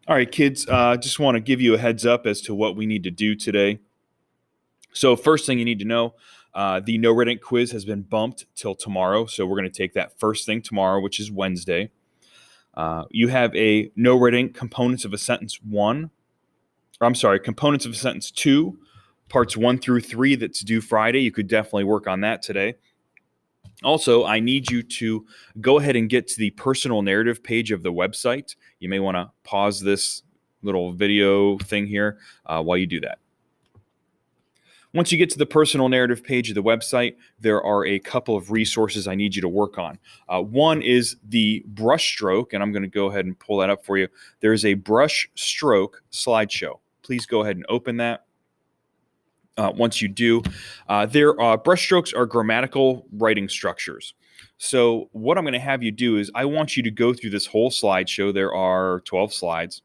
All right, kids, just want to give you a heads up as to what we need to do today. So first thing you need to know, the No Red Ink quiz has been bumped till tomorrow. So we're going to take that first thing tomorrow, which is Wednesday. You have a No Red Ink components of a sentence components of a sentence 2, parts 1 through 3 that's due Friday. You could definitely work on that today. Also, I need you to go ahead and get to the personal narrative page of the website. You may want to pause this little video thing here while you do that. Once you get to the personal narrative page of the website, there are a couple of resources I need you to work on. One is the brush stroke, and I'm going to go ahead and pull that up for you. There's a brush stroke slideshow. Please go ahead and open that. Once you do, brush strokes are grammatical writing structures. So what I'm going to have you do is I want you to go through this whole slideshow. There are 12 slides.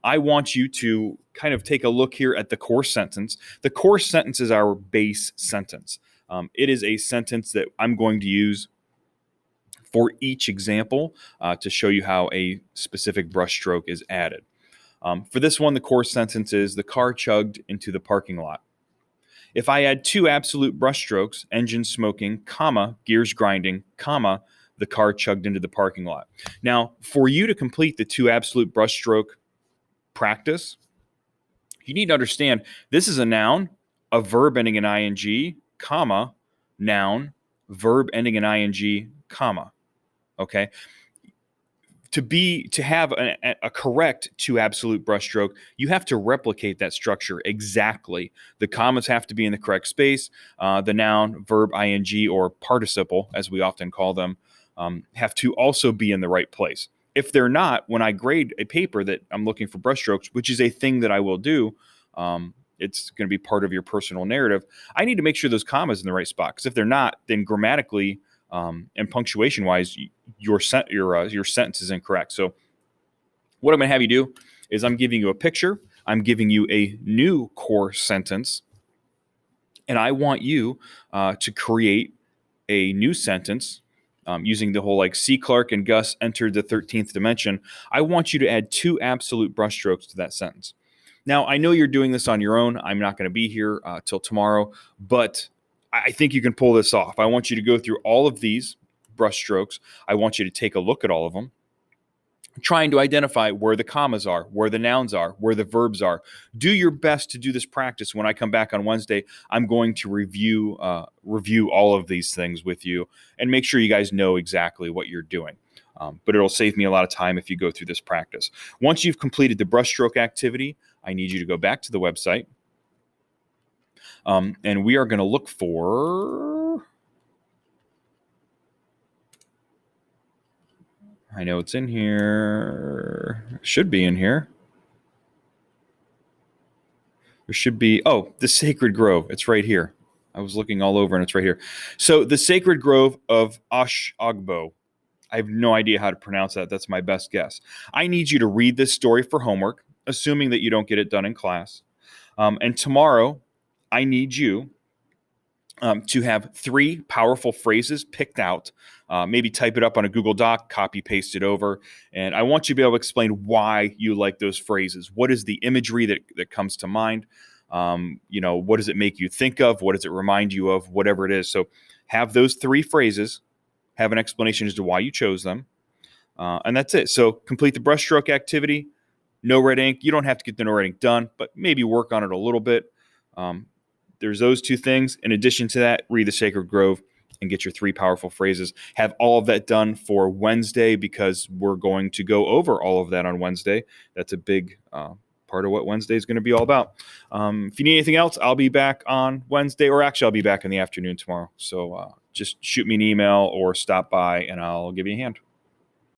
I want you to kind of take a look here at the core sentence. The core sentence is our base sentence. It is a sentence that I'm going to use for each example to show you how a specific brush stroke is added. For this one, the core sentence is the car chugged into the parking lot. If I add 2 absolute brush strokes, engine smoking, comma, gears grinding, comma, the car chugged into the parking lot. Now, for you to complete the 2 absolute brush stroke practice, you need to understand this is a noun, a verb ending in ing, comma, noun, verb ending in ing, comma. Okay? To have a correct 2 absolute brushstroke, you have to replicate that structure exactly. The commas have to be in the correct space. The noun, verb, ing, or participle, as we often call them, have to also be in the right place. If they're not, when I grade a paper that I'm looking for brushstrokes, which is a thing that I will do, it's going to be part of your personal narrative. I need to make sure those commas in the right spot, because if they're not, then grammatically and punctuation-wise, your sentence is incorrect. So what I'm going to have you do is I'm giving you a picture. I'm giving you a new core sentence, and I want you to create a new sentence using the whole C. Clark and Gus entered the 13th dimension. I want you to add 2 absolute brushstrokes to that sentence. Now, I know you're doing this on your own. I'm not going to be here till tomorrow, but I think you can pull this off. I want you to go through all of these brush strokes. I want you to take a look at all of them, trying to identify where the commas are, where the nouns are, where the verbs are. Do your best to do this practice. When I come back on Wednesday, I'm going to review all of these things with you and make sure you guys know exactly what you're doing. But it'll save me a lot of time if you go through this practice. Once you've completed the brushstroke activity, I need you to go back to the website. And we are going to look for, I know it's in here, it should be in here. There should be, the Sacred Grove. It's right here. I was looking all over and it's right here. So the Sacred Grove of Osh-Ogbo. I have no idea how to pronounce that. That's my best guess. I need you to read this story for homework, assuming that you don't get it done in class. And tomorrow, I need you to have 3 powerful phrases picked out. Maybe type it up on a Google Doc, copy, paste it over. And I want you to be able to explain why you like those phrases. What is the imagery that comes to mind? What does it make you think of? What does it remind you of? Whatever it is. So have those 3 phrases, have an explanation as to why you chose them. And that's it. So complete the brushstroke activity. No red ink. You don't have to get the no red ink done, but maybe work on it a little bit. There's those 2 things. In addition to that, read the Sacred Grove and get your 3 powerful phrases. Have all of that done for Wednesday, because we're going to go over all of that on Wednesday. That's a big part of what Wednesday is going to be all about. If you need anything else, I'll be back on Wednesday, or actually I'll be back in the afternoon tomorrow. So just shoot me an email or stop by and I'll give you a hand.